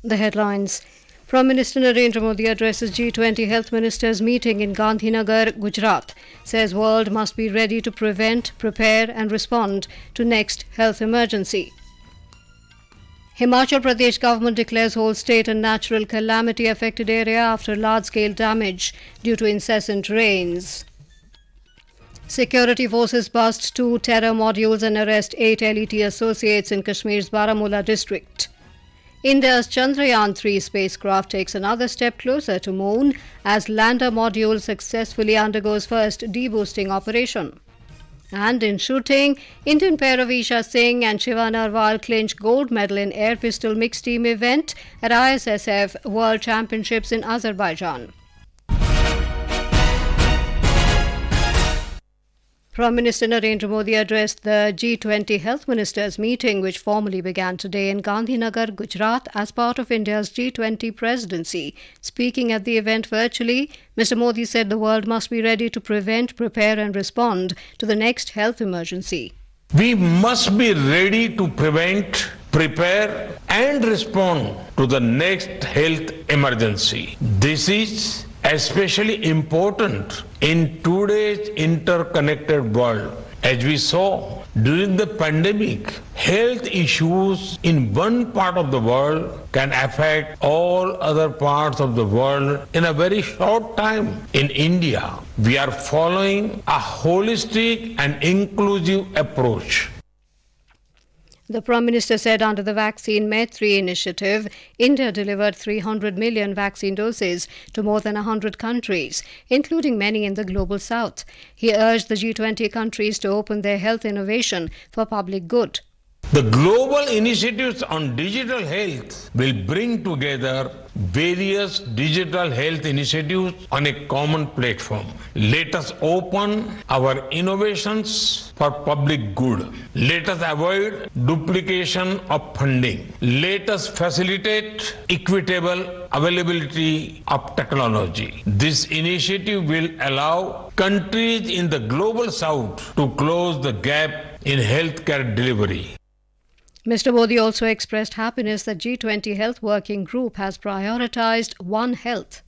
The headlines. Prime Minister Narendra Modi addresses G20 health ministers meeting in Gandhinagar, Gujarat. Says world must be ready to prevent, prepare and respond to next health emergency. Himachal Pradesh government declares whole state a natural calamity affected area after large-scale damage due to incessant rains. Security forces bust 2 terror modules and arrest 8 LET associates in Kashmir's Baramulla district. India's Chandrayaan-3 spacecraft takes another step closer to Moon as lander module successfully undergoes first deboosting operation. And in shooting, Indian pair of Esha Singh and Shiva Narwal clinch gold medal in air pistol mixed team event at ISSF World Championships in Azerbaijan. Prime Minister Narendra Modi addressed the G20 health ministers meeting, which formally began today in Gandhinagar, Gujarat, as part of India's G20 presidency. Speaking at the event virtually, Mr. Modi said the world must be ready to prevent, prepare and respond to the next health emergency. We must be ready to prevent, prepare and respond to the next health emergency. This is especially important in today's interconnected world. As we saw during the pandemic, health issues in one part of the world can affect all other parts of the world in a very short time. In India, we are following a holistic and inclusive approach. The Prime Minister said under the Vaccine Maitri initiative, India delivered 300 million vaccine doses to more than 100 countries, including many in the global south. He urged the G20 countries to open their health innovation for public good. The global initiatives on digital health will bring together various digital health initiatives on a common platform. Let us open our innovations for public good. Let us avoid duplication of funding. Let us facilitate equitable availability of technology. This initiative will allow countries in the global south to close the gap in healthcare delivery. Mr. Modi also expressed happiness that G20 Health Working Group has prioritized One Health.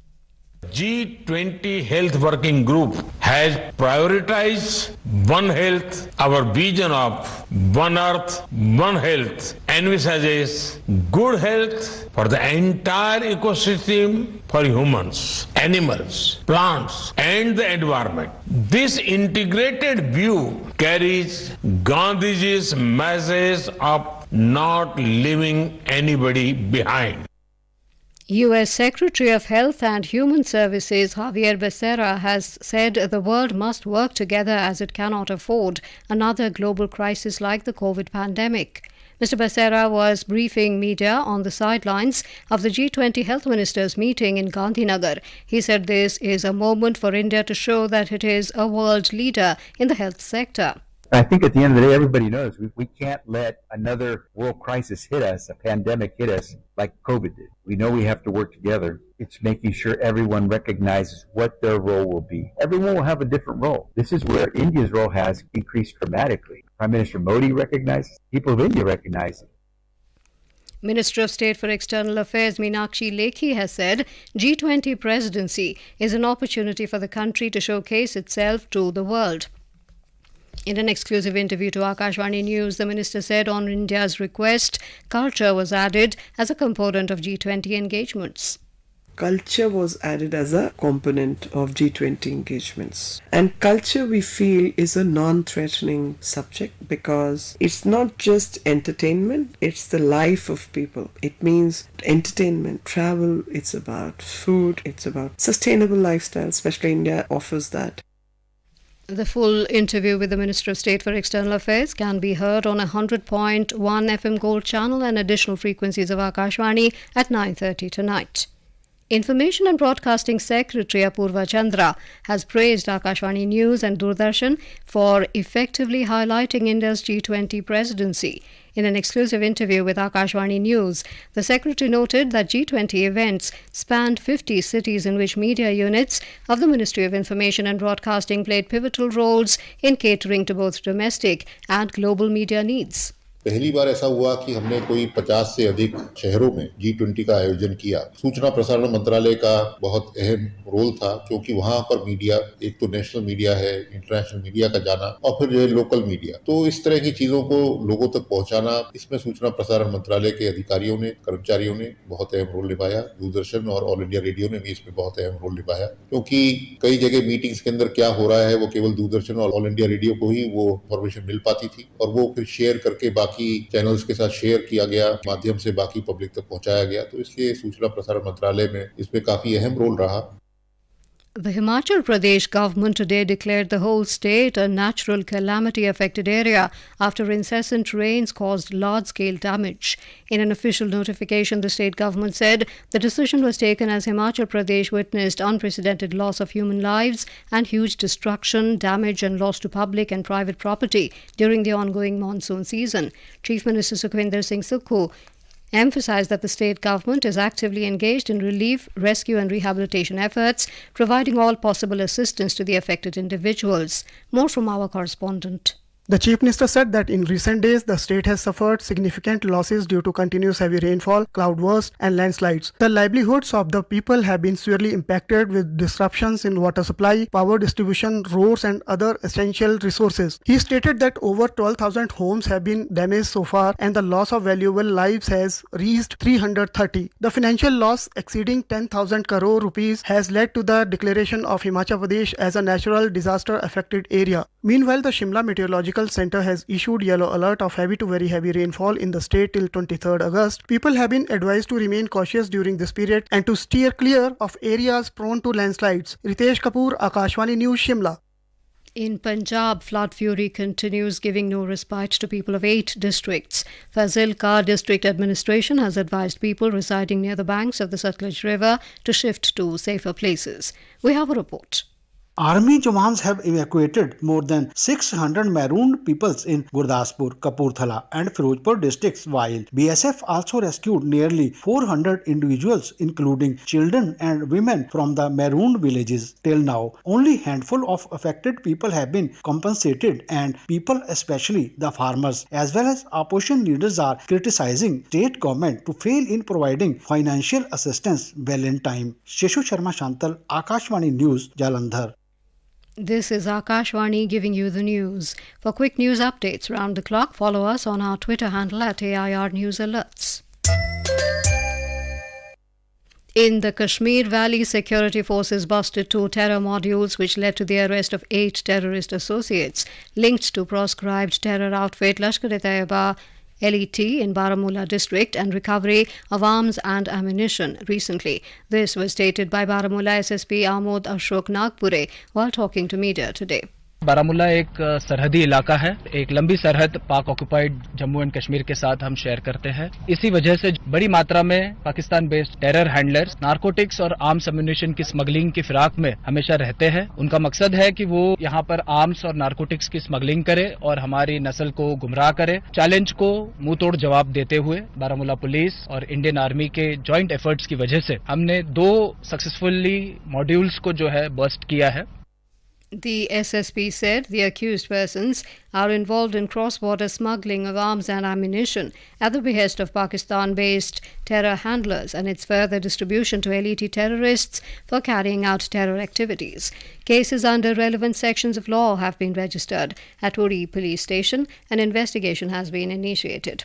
G20 Health Working Group has prioritized One Health. Our vision of One Earth, One Health envisages good health for the entire ecosystem for humans, animals, plants and the environment. This integrated view carries Gandhiji's message of not leaving anybody behind. U.S. Secretary of Health and Human Services Javier Becerra has said the world must work together as it cannot afford another global crisis like the COVID pandemic. Mr. Becerra was briefing media on the sidelines of the G20 health ministers meeting in Gandhinagar. He said this is a moment for India to show that it is a world leader in the health sector. I think at the end of the day, everybody knows we can't let another world crisis hit us, a pandemic hit us like COVID did. We know we have to work together. It's making sure everyone recognizes what their role will be. Everyone will have a different role. This is where India's role has increased dramatically. Prime Minister Modi recognizes, people of India recognize it. Minister of State for External Affairs Meenakshi Lekhi has said G20 presidency is an opportunity for the country to showcase itself to the world. In an exclusive interview to Akashvani News, the minister said on India's request, culture was added as a component of G20 engagements. Culture was added as a component of G20 engagements. And culture, we feel, is a non-threatening subject because it's not just entertainment, it's the life of people. It means entertainment, travel, it's about food, it's about sustainable lifestyle, especially India offers that. The full interview with the Minister of State for External Affairs can be heard on 100.1 FM Gold channel and additional frequencies of Akashvani at 9:30 tonight. Information and Broadcasting Secretary Apurva Chandra has praised Akashvani News and Doordarshan for effectively highlighting India's G20 presidency. In an exclusive interview with Akashvani News, the Secretary noted that G20 events spanned 50 cities in which media units of the Ministry of Information and Broadcasting played pivotal roles in catering to both domestic and global media needs. पहली बार ऐसा हुआ कि हमने कोई 50 से अधिक शहरों में G20 का आयोजन किया। सूचना प्रसारण मंत्रालय का बहुत अहम रोल था, क्योंकि वहां पर मीडिया, एक तो नेशनल मीडिया है, इंटरनेशनल मीडिया का जाना, और फिर जो है लोकल मीडिया, तो इस तरह की चीजों को लोगों तक पहुंचाना, इसमें सूचना प्रसारण मंत्रालय के अधिकारियों ने, कर्मचारियों ने बहुत अहम रोल निभाया। दूरदर्शन और ऑल इंडिया रेडियो ने भी इसमें बहुत अहम रोल निभाया, क्योंकि कई जगह मीटिंग्स के अंदर क्या हो रहा है वो केवल दूरदर्शन और ऑल इंडिया रेडियो को ही वो इन्फॉर्मेशन मिल पाती थी, और वो फिर शेयर करके बाकी चैनल्स के साथ शेयर किया गया, माध्यम से बाकी पब्लिक तक पहुंचाया गया। तो इसलिए सूचना प्रसारण मंत्रालय में इसमें काफी अहम रोल रहा। The Himachal Pradesh government today declared the whole state a natural calamity affected area after incessant rains caused large-scale damage. In an official notification, the state government said the decision was taken as Himachal Pradesh witnessed unprecedented loss of human lives and huge destruction, damage and loss to public and private property during the ongoing monsoon season. Chief Minister Singh emphasized that the state government is actively engaged in relief, rescue and rehabilitation efforts, providing all possible assistance to the affected individuals. More from our correspondent. The Chief Minister said that in recent days, the state has suffered significant losses due to continuous heavy rainfall, cloudbursts and landslides. The livelihoods of the people have been severely impacted with disruptions in water supply, power distribution, roads and other essential resources. He stated that over 12,000 homes have been damaged so far and the loss of valuable lives has reached 330. The financial loss exceeding 10,000 crore rupees has led to the declaration of Himachal Pradesh as a natural disaster affected area. Meanwhile, the Shimla Meteorological Centre has issued yellow alert of heavy to very heavy rainfall in the state till 23rd August. People have been advised to remain cautious during this period and to steer clear of areas prone to landslides. Ritesh Kapoor, Akashvani News, Shimla. In Punjab, flood fury continues, giving no respite to people of 8 districts. Fazilka District Administration has advised people residing near the banks of the Satluj River to shift to safer places. We have a report. Army Jawans have evacuated more than 600 marooned peoples in Gurdaspur, Kapurthala and Firozpur districts, while BSF also rescued nearly 400 individuals including children and women from the marooned villages. Till now, only handful of affected people have been compensated, and people, especially the farmers as well as opposition leaders, are criticizing state government to fail in providing financial assistance well in time. Sheshu Sharma Shantal, Akashvani News, Jalandhar. This is Akashvani giving you the news. For quick news updates round the clock, follow us on our Twitter handle at AIR News Alerts. In the Kashmir Valley, security forces busted 2 terror modules which led to the arrest of 8 terrorist associates linked to proscribed terror outfit Lashkar-e-Taiba LET in Baramulla district and recovery of arms and ammunition recently. This was stated by Baramulla SSP Amod Ashok Nagpure while talking to media today. Baramulla एक सरहदी इलाका है। एक लंबी सरहद पाक occupied Jammu and Kashmir के साथ हम शेयर करते हैं। इसी वजह से बड़ी मात्रा में Pakistan based terror handlers narcotics और आर्म्स एम्यूनिशन की स्मगलिंग की फिराक में हमेशा रहते हैं। उनका मकसद है कि वो यहाँ पर आर्म्स और नारकोटिक्स की स्मगलिंग करे और हमारी नस्ल को गुमराह करे। चैलेंज को मुंह तोड़ जवाब देते हुए बारामुल्ला पुलिस और इंडियन आर्मी के जॉइंट एफर्ट्स की वजह से हमने 2 सक्सेसफुली मॉड्यूल्स को जो है बस्ट किया है। The SSP said the accused persons are involved in cross-border smuggling of arms and ammunition at the behest of Pakistan-based terror handlers and its further distribution to LET terrorists for carrying out terror activities. Cases under relevant sections of law have been registered at Uri police station. An investigation has been initiated.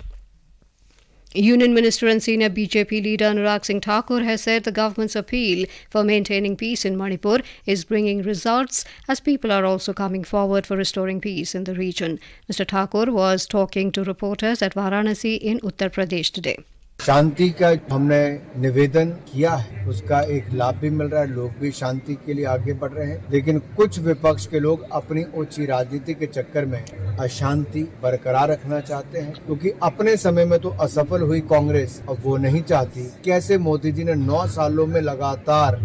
Union Minister and senior BJP leader Anurag Singh Thakur has said the government's appeal for maintaining peace in Manipur is bringing results as people are also coming forward for restoring peace in the region. Mr. Thakur was talking to reporters at Varanasi in Uttar Pradesh today. शांति का हमने निवेदन किया है, उसका एक लाभ भी मिल रहा है, लोग भी शांति के लिए आगे बढ़ रहे हैं, लेकिन कुछ विपक्ष के लोग अपनी ऊंची राजनीति के चक्कर में अशांति बरकरार रखना चाहते हैं, क्योंकि अपने समय में तो असफल हुई कांग्रेस, अब वो नहीं चाहती। कैसे मोदी जी ने 9 सालों में लगातार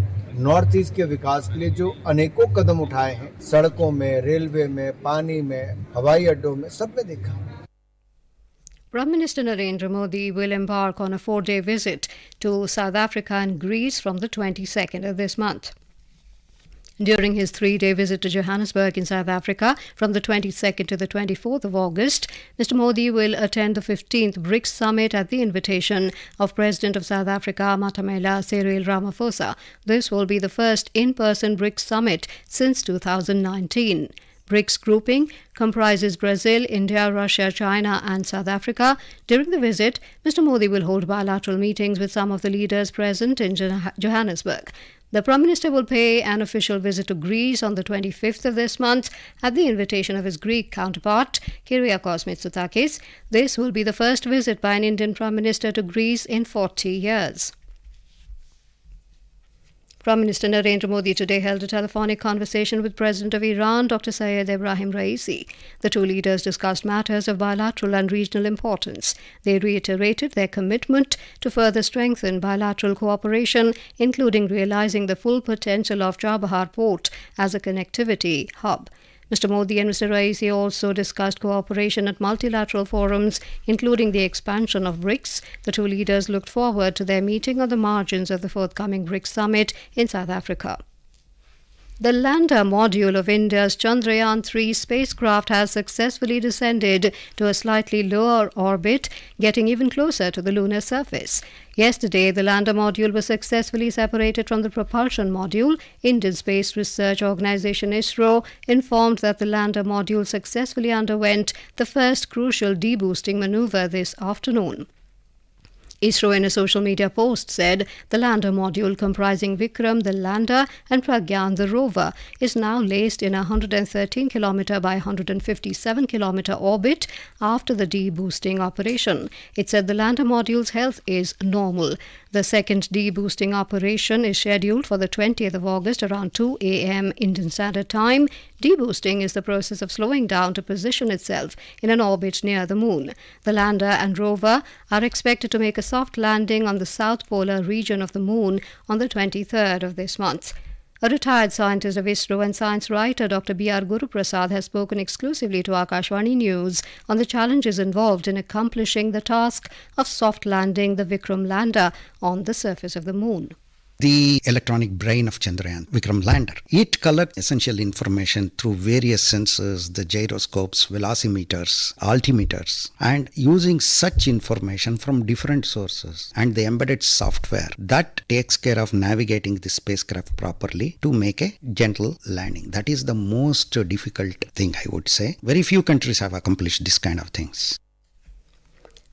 नॉर्थ ईस्ट के विकास के लिए जो अनेकों कदम उठाए हैं, सड़कों में, रेलवे में, पानी में, हवाई अड्डों में, सब में देखा। Prime Minister Narendra Modi will embark on a 4-day visit to South Africa and Greece from the 22nd of this month. During his 3-day visit to Johannesburg in South Africa from the 22nd to the 24th of August, Mr. Modi will attend the 15th BRICS Summit at the invitation of President of South Africa, Matamela Cyril Ramaphosa. This will be the first in-person BRICS Summit since 2019. BRICS grouping comprises Brazil, India, Russia, China and South Africa. During the visit, Mr. Modi will hold bilateral meetings with some of the leaders present in Johannesburg. The Prime Minister will pay an official visit to Greece on the 25th of this month at the invitation of his Greek counterpart, Kyriakos Mitsotakis. This will be the first visit by an Indian Prime Minister to Greece in 40 years. Prime Minister Narendra Modi today held a telephonic conversation with President of Iran, Dr. Syed Ebrahim Raisi. The two leaders discussed matters of bilateral and regional importance. They reiterated their commitment to further strengthen bilateral cooperation, including realizing the full potential of Chabahar Port as a connectivity hub. Mr. Modi and Mr. Raisi also discussed cooperation at multilateral forums, including the expansion of BRICS. The two leaders looked forward to their meeting on the margins of the forthcoming BRICS summit in South Africa. The lander module of India's Chandrayaan-3 spacecraft has successfully descended to a slightly lower orbit, getting even closer to the lunar surface. Yesterday, the lander module was successfully separated from the propulsion module. Indian Space Research Organisation ISRO informed that the lander module successfully underwent the first crucial deboosting maneuver this afternoon. ISRO in a social media post said the lander module comprising Vikram, the lander, and Pragyan, the rover, is now laced in a 113 km by 157 km orbit after the deboosting operation. It said the lander module's health is normal. The second deboosting operation is scheduled for the 20th of August around 2 a.m. Indian Standard Time. Deboosting is the process of slowing down to position itself in an orbit near the moon. The lander and rover are expected to make a soft landing on the south polar region of the moon on the 23rd of this month. A retired scientist of ISRO and science writer Dr. B.R. Guruprasad has spoken exclusively to Akashvani News on the challenges involved in accomplishing the task of soft landing the Vikram lander on the surface of the moon. The electronic brain of Chandrayaan, Vikram lander. It collects essential information through various sensors, the gyroscopes, velocimeters, altimeters, and using such information from different sources and the embedded software that takes care of navigating the spacecraft properly to make a gentle landing. That is the most difficult thing, I would say. Very few countries have accomplished this kind of things.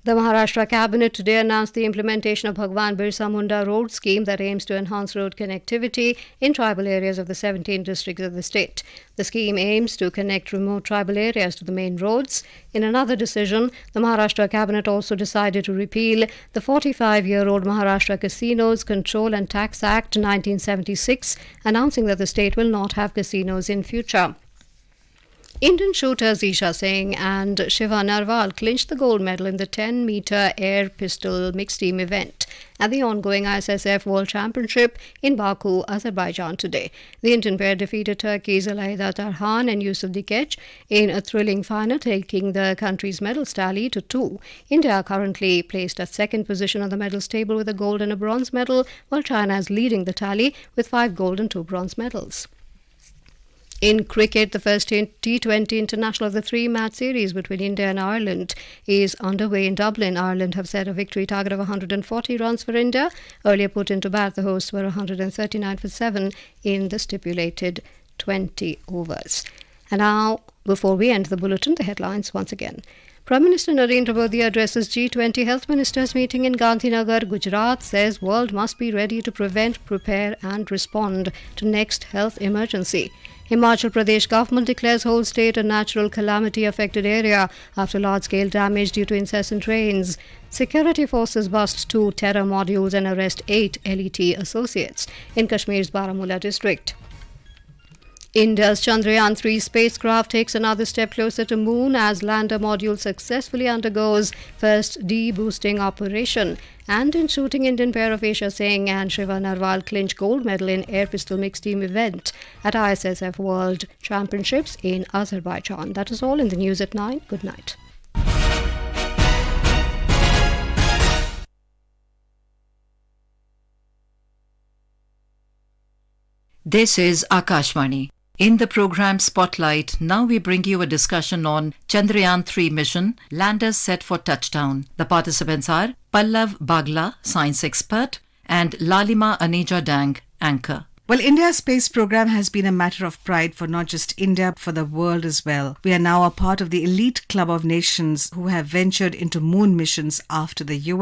The Maharashtra Cabinet today announced the implementation of Bhagwan Birsa Munda road scheme that aims to enhance road connectivity in tribal areas of the 17 districts of the state. The scheme aims to connect remote tribal areas to the main roads. In another decision, the Maharashtra Cabinet also decided to repeal the 45-year-old Maharashtra Casinos Control and Tax Act 1976, announcing that the state will not have casinos in future. Indian shooters Esha Singh and Shiva Narwal clinched the gold medal in the 10-meter air pistol mixed team event at the ongoing ISSF World Championship in Baku, Azerbaijan today. The Indian pair defeated Turkey's Alayda Tarhan and Yusuf Dikech in a thrilling final, taking the country's medals tally to 2. India currently placed at second position on the medals table with a gold and a bronze medal, while China is leading the tally with 5 gold and 2 bronze medals. In cricket, the first T20 international of the 3-match series between India and Ireland is underway in Dublin. Ireland have set a victory target of 140 runs for India. Earlier put into bat, the hosts were 139 for 7 in the stipulated 20 overs. And now, before we end the bulletin, the headlines once again. Prime Minister Narendra Modi addresses G20 Health Ministers meeting in Gandhinagar, Gujarat, says world must be ready to prevent, prepare and respond to next health emergency. Himachal Pradesh government declares whole state a natural calamity affected area after large-scale damage due to incessant rains. Security forces bust 2 terror modules and arrest 8 LET associates in Kashmir's Baramulla district. India's Chandrayaan-3 spacecraft takes another step closer to moon as lander module successfully undergoes first deboosting operation. And in shooting, Indian pair of Esha Singh and Shiva Narwal clinch gold medal in air pistol mixed team event at ISSF World Championships in Azerbaijan. That is all in the news at 9. Good night. This is Akashvani. In the program Spotlight, now we bring you a discussion on Chandrayaan-3 mission, landers set for touchdown. The participants are Pallav Bagla, science expert, and Lalima Aneja Dang, anchor. Well, India's space program has been a matter of pride for not just India, but for the world as well. We are now a part of the elite club of nations who have ventured into moon missions after the US.